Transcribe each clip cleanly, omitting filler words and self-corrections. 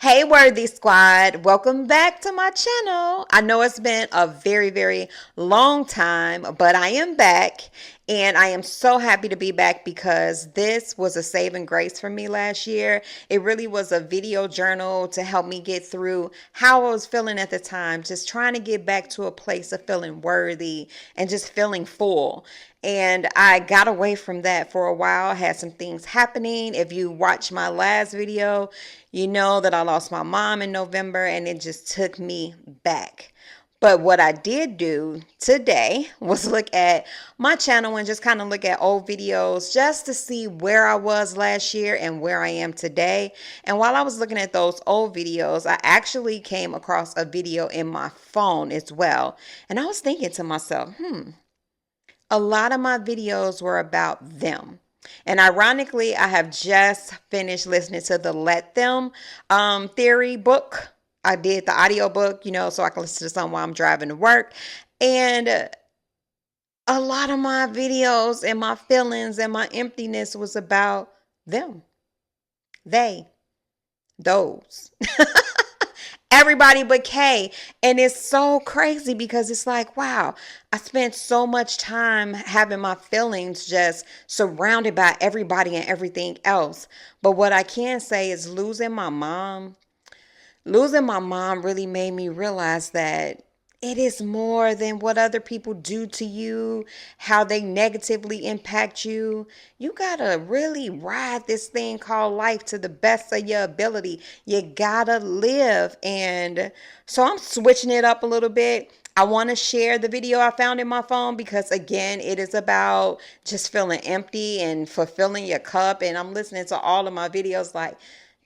Hey, Worthy Squad, welcome back to my channel. I know it's been a very, very long time, but I am back and I am so happy to be back because this was a saving grace for me last year. It really was a video journal to help me get through how I was feeling at the time, just trying to get back to a place of feeling worthy and just feeling full. And I got away from that for a while. I had some things happening. If you watch my last video, you know that I lost my mom in November and it just took me back. But what I did do today was look at my channel and just kind of look at old videos just to see where I was last year and where I am today. And while I was looking at those old videos, I actually came across a video in my phone as well. And I was thinking to myself, a lot of my videos were about them. And ironically, I have just finished listening to the Let Them Theory book. I did the audio book, so I can listen to some while I'm driving to work. And a lot of my videos and my feelings and my emptiness was about them, they, those. Everybody but Kay. And it's so crazy because it's like, wow, I spent so much time having my feelings just surrounded by everybody and everything else. But what I can say is losing my mom really made me realize that it is more than what other people do to you, how they negatively impact you. You gotta really ride this thing called life to the best of your ability. You gotta live. And so I'm switching it up a little bit. I want to share the video I found in my phone because, again, it is about just feeling empty and fulfilling your cup. And I'm listening to all of my videos like,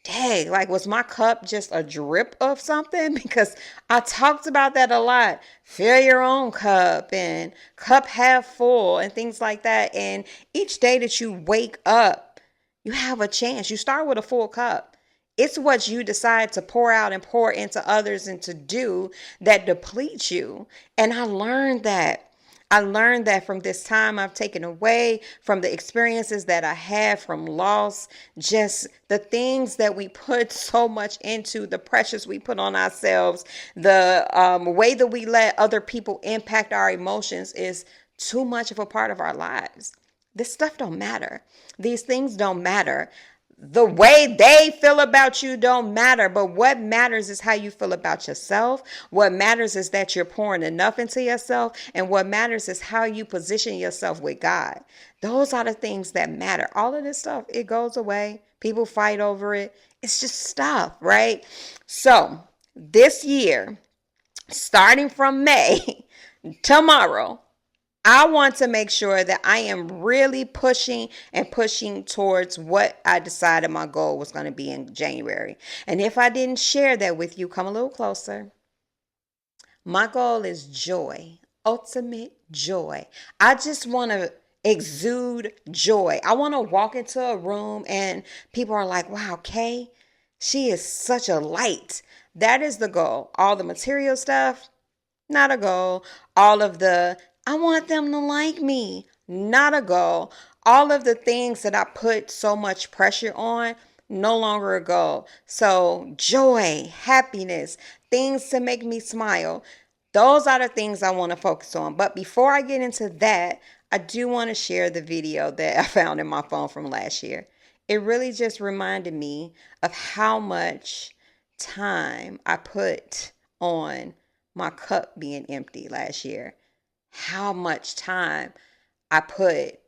dang, like was my cup just a drip of something? Because I talked about that a lot. Fill your own cup and cup half full and things like that. And each day that you wake up, you have a chance. You start with a full cup. It's what you decide to pour out and pour into others and to do that depletes you. And I learned that. I learned that from this time I've taken away from the experiences that I had from loss, just the things that we put so much into, the pressures we put on ourselves, the way that we let other people impact our emotions is too much of a part of our lives. This stuff don't matter. These things don't matter. The way they feel about you don't matter, but what matters is how you feel about yourself. What matters is that you're pouring enough into yourself, and what matters is how you position yourself with God. Those are the things that matter. All of this stuff, it goes away. People fight over it. It's just stuff, right? So this year, starting from May, tomorrow, I want to make sure that I am really pushing and pushing towards what I decided my goal was going to be in January. And if I didn't share that with you, come a little closer. My goal is joy, ultimate joy. I just want to exude joy. I want to walk into a room and people are like, wow, Kay, she is such a light. That is the goal. All the material stuff, not a goal. All of the, I want them to like me, not a goal. All of the things that I put so much pressure on, no longer a goal. So, joy, happiness, things to make me smile, those are the things I want to focus on. But before I get into that, I do want to share the video that I found in my phone from last year. It really just reminded me of how much time I put on my cup being empty last year. How much time I put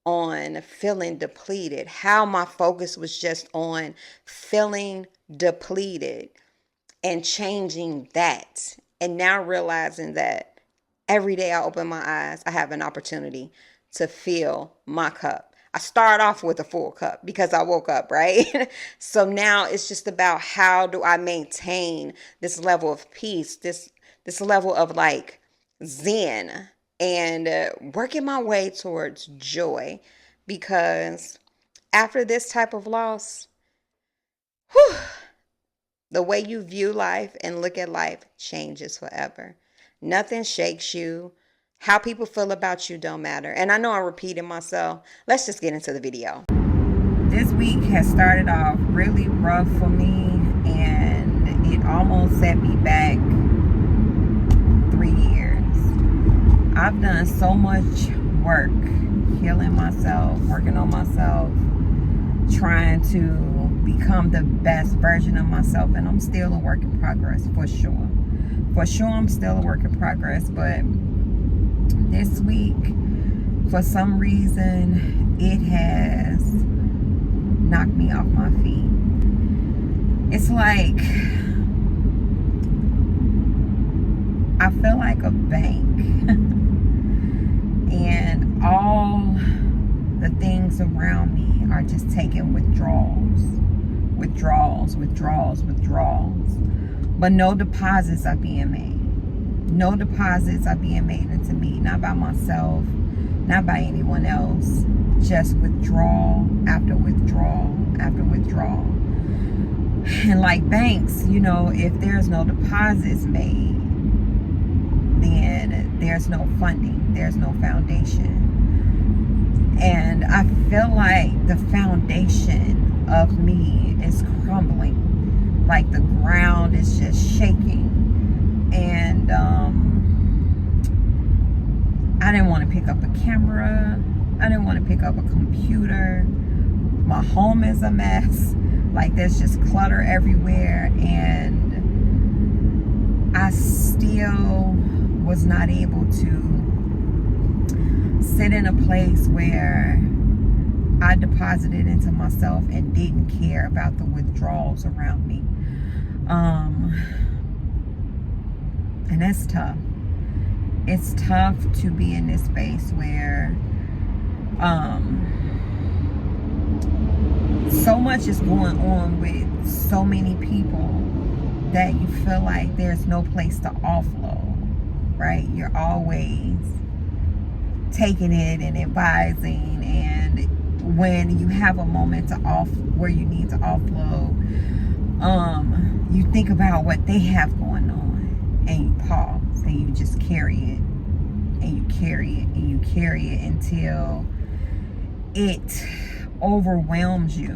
on feeling depleted. How my focus was just on feeling depleted and changing that. And now realizing that every day I open my eyes, I have an opportunity to fill my cup. I start off with a full cup because I woke up, right? So now it's just about how do I maintain this level of peace, this level of like zen, and working my way towards joy, because after this type of loss, whew, the way you view life and look at life changes forever. Nothing shakes you. How people feel about you don't matter. And I know I'm repeating myself. Let's just get into the video. This week has started off really rough for me, and it almost set me back 3 years. I've done so much work healing myself, working on myself, trying to become the best version of myself, and I'm still a work in progress, for sure. For sure, I'm still a work in progress, but this week, for some reason, it has knocked me off my feet. It's like I feel like a bank, and all the things around me are just taking withdrawals, but no deposits are being made. No deposits are being made into me, not by myself, not by anyone else. Just withdrawal after withdrawal after withdrawal. And like banks, if there's no deposits made, then there's no funding, there's no foundation. And I feel like the foundation of me is crumbling. Like the ground is just shaking. And I didn't want to pick up a camera. I didn't want to pick up a computer. My home is a mess. Like there's just clutter everywhere. And I still was not able to sit in a place where I deposited into myself and didn't care about the withdrawals around me. And that's tough. It's tough to be in this space where so much is going on with so many people that you feel like there's no place to offload, right? You're always taking it and advising, and when you have a moment to where you need to offload, you think about what they have going on, and you pause and you just carry it, and you carry it, and you carry it until it overwhelms you.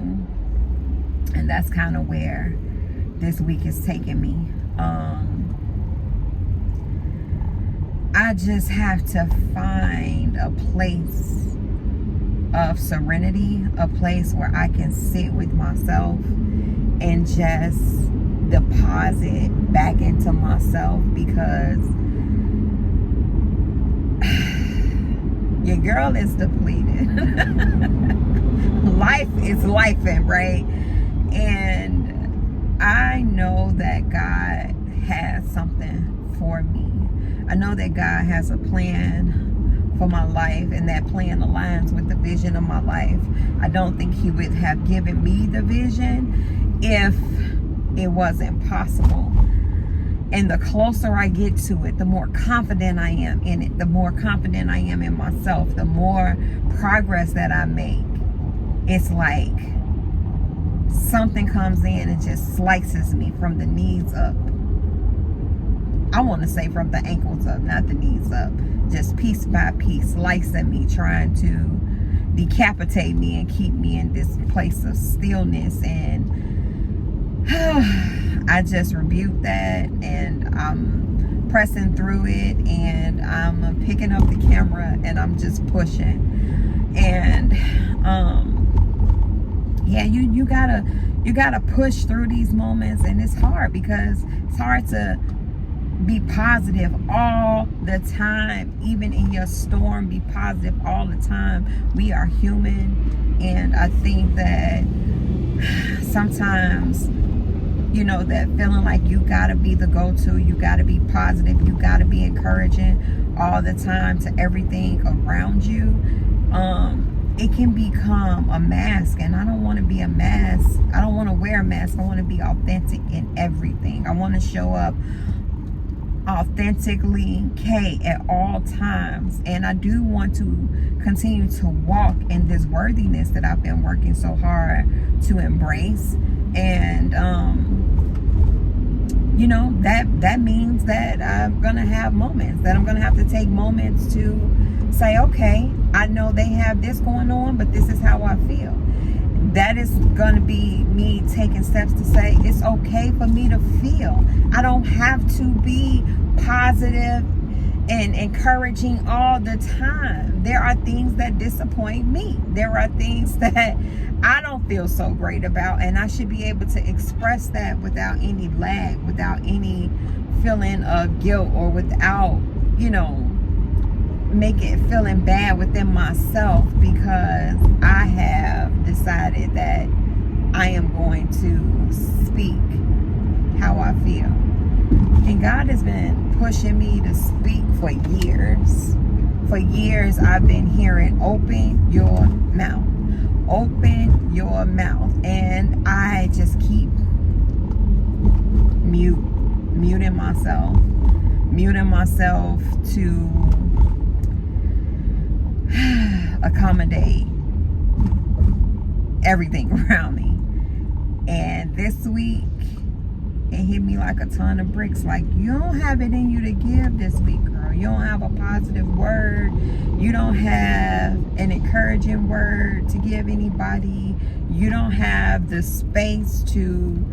And that's kind of where this week is taking me. I just have to find a place of serenity, a place where I can sit with myself and just deposit back into myself, because your girl is depleted. Life is lifing, right? And I know that God has something for me. I know that God has a plan for my life, and that plan aligns with the vision of my life. I don't think He would have given me the vision if it wasn't possible. And the closer I get to it, the more confident I am in it, the more confident I am in myself, the more progress that I make. It's like something comes in and just slices me from the knees up. I want to say from the ankles up, not the knees up. Just piece by piece, slicing me, trying to decapitate me and keep me in this place of stillness. And I just rebuke that, and I'm pressing through it, and I'm picking up the camera, and I'm just pushing. And yeah, you gotta push through these moments, and it's hard because it's hard to be positive all the time. Even in your storm, be positive all the time. We are human, and I think that sometimes, that feeling like you gotta be the go-to, you gotta be positive, you gotta be encouraging all the time to everything around you, it can become a mask. And I don't want to be a mask. I don't want to wear a mask. I want to be authentic in everything. I want to show up authentically K at all times. And I do want to continue to walk in this worthiness that I've been working so hard to embrace. And you know, that means that I'm gonna have moments, that I'm gonna have to take moments to say, okay, I know they have this going on, but this is how I feel. That is gonna be me taking steps to say it's okay for me to feel. I don't have to be positive and encouraging all the time. There are things that disappoint me. There are things that I don't feel so great about, and I should be able to express that without any lag, without any feeling of guilt, or without, you know, make it feeling bad within myself, because I have decided that I am going to speak how I feel. And God has been pushing me to speak for years. For years, I've been hearing, open your mouth. Open your mouth. And I just keep muting myself. Muting myself to accommodate everything around me. And this week, it hit me like a ton of bricks. Like, you don't have it in you to give this week, girl. You don't have a positive word. You don't have an encouraging word to give anybody. You don't have the space to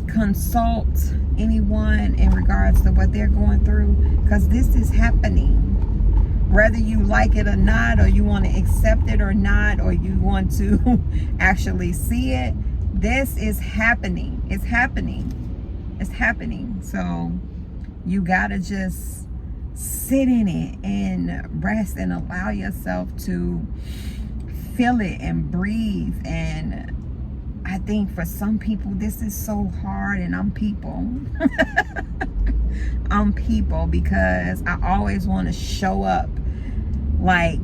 consult anyone in regards to what they're going through, because this is happening. Whether you like it or not, or you want to accept it or not, or you want to actually see it, this is happening. It's happening. It's happening. So you gotta just sit in it and rest and allow yourself to feel it and breathe. And I think for some people this is so hard, and I'm people. I'm people, because I always want to show up like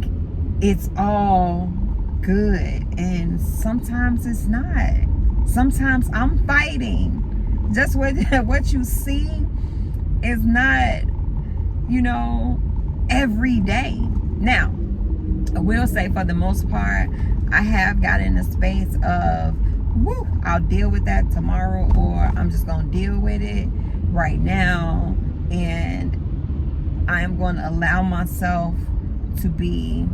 it's all good, and sometimes it's not. Sometimes I'm fighting. Just what you see is not, you know, every day. Now, I will say, for the most part, I have gotten in a space of, I'll deal with that tomorrow, or I'm just going to deal with it right now, and I am going to allow myself to be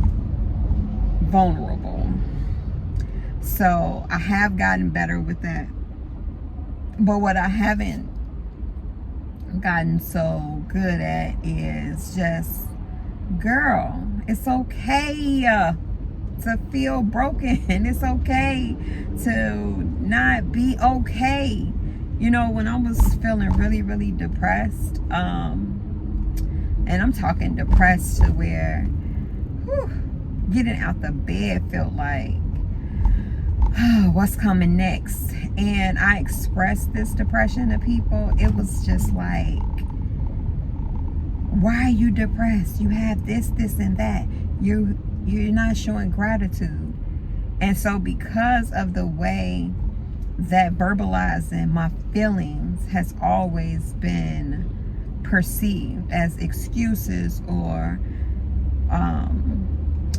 vulnerable. So I have gotten better with that. But what I haven't gotten so good at is just, girl, it's okay to feel broken. It's okay to not be okay. You know, when I was feeling really, really depressed, and I'm talking depressed to where getting out the bed felt like, what's coming next? And I expressed this depression to people. It was just like, why are you depressed? You have this, and that. You're not showing gratitude. And so, because of the way that verbalizing my feelings has always been perceived as excuses, or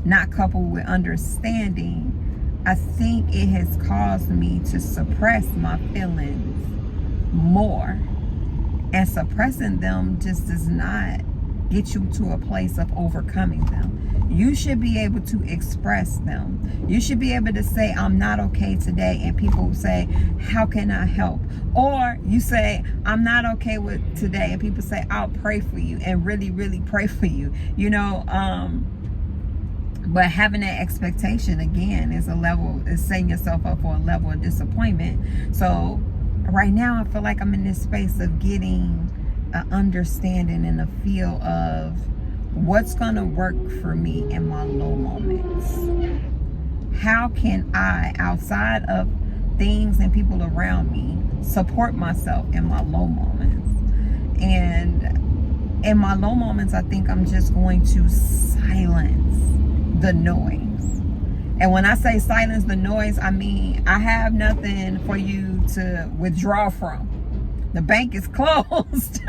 not coupled with understanding, I think it has caused me to suppress my feelings more. And suppressing them just does not get you to a place of overcoming them. You should be able to express them. You should be able to say, I'm not okay today, and people say, how can I help? Or you say, I'm not okay with today, and people say, I'll pray for you, and really, really pray for you. You know, but having that expectation, again, is setting yourself up for a level of disappointment. So right now, I feel like I'm in this space of getting an understanding and a feel of what's going to work for me in my low moments. How can I, outside of things and people around me, support myself in my low moments? And in my low moments, I think I'm just going to silence the noise. And when I say silence the noise, I mean I have nothing for you to withdraw from. The bank is closed.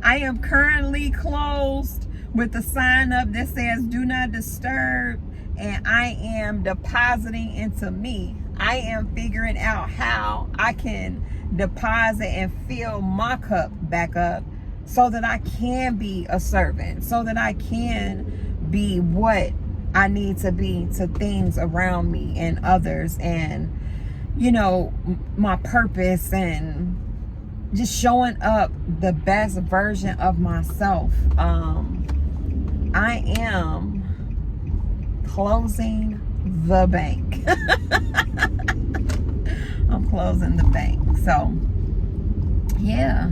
I am currently closed with a sign up that says do not disturb, and I am depositing into me I am figuring out how I can deposit and fill my cup back up so that I can be a servant, so that I can be what I need to be to things around me and others, and my purpose, and just showing up the best version of myself. I am closing the bank. I'm closing the bank. So yeah,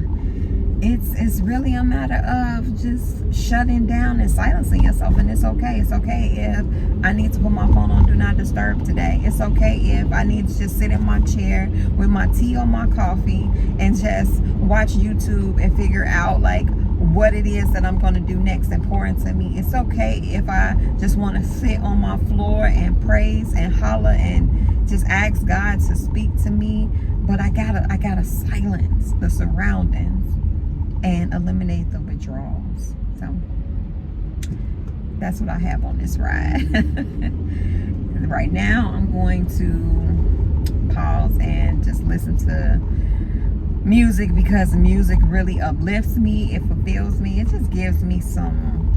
it's really a matter of just shutting down and silencing yourself. And it's okay. It's okay if I need to put my phone on do not disturb today. It's okay if I need to just sit in my chair with my tea or my coffee and just watch YouTube and figure out like what it is that I'm going to do next and pour into me. It's okay if I just want to sit on my floor and praise and holler and just ask God to speak to me. But I gotta silence the surroundings and eliminate the withdrawals. So that's what I have on this ride. Right now, I'm going to pause and just listen to music, because music really uplifts me. It fulfills me. It just gives me some,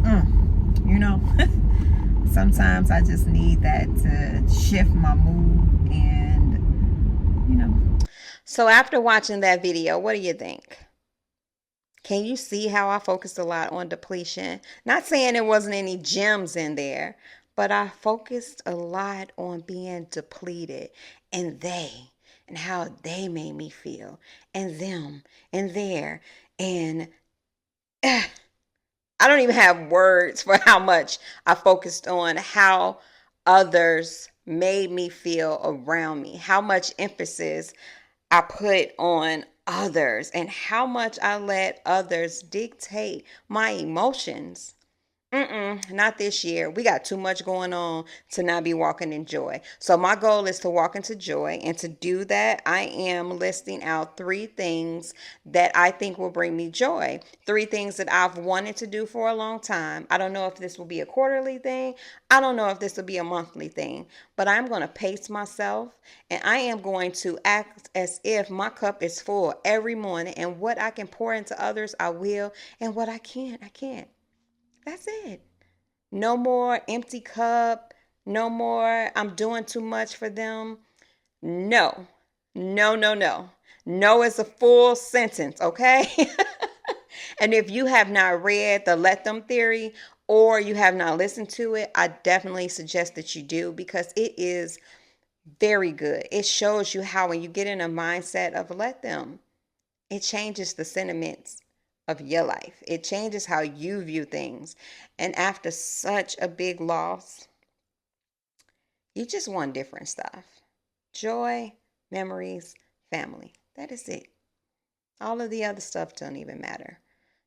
sometimes I just need that to shift my mood and. So after watching that video, what do you think? Can you see how I focused a lot on depletion? Not saying there wasn't any gems in there, but I focused a lot on being depleted, and and how they made me feel, and them and there. And I don't even have words for how much I focused on how others made me feel around me, how much emphasis I put on others, and how much I let others dictate my emotions. Not this year. We got too much going on to not be walking in joy. So my goal is to walk into joy. And to do that, I am listing out 3 things that I think will bring me joy. 3 things that I've wanted to do for a long time. I don't know if this will be a quarterly thing. I don't know if this will be a monthly thing. But I'm going to pace myself, and I am going to act as if my cup is full every morning. And what I can pour into others, I will. And what I can't, I can't. That's it. No more empty cup. No more I'm doing too much for them. No. No, no, no. No is a full sentence, okay? And if you have not read the Let Them Theory, or you have not listened to it, I definitely suggest that you do, because it is very good. It shows you how, when you get in a mindset of let them, it changes the sentiments of your life. It changes how you view things. And after such a big loss, you just want different stuff. Joy, memories, family. That is it. All of the other stuff don't even matter.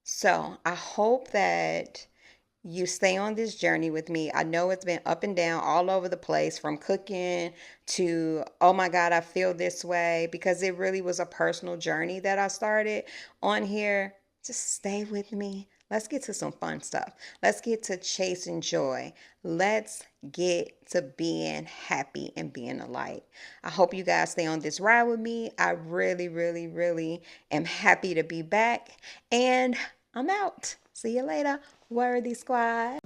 So I hope that you stay on this journey with me. I know it's been up and down all over the place, from cooking to, oh my God, I feel this way, because it really was a personal journey that I started on here. Just stay with me. Let's get to some fun stuff. Let's get to chasing joy. Let's get to being happy and being a light. I hope you guys stay on this ride with me. I really, really, really am happy to be back. And I'm out. See you later, Worthy Squad.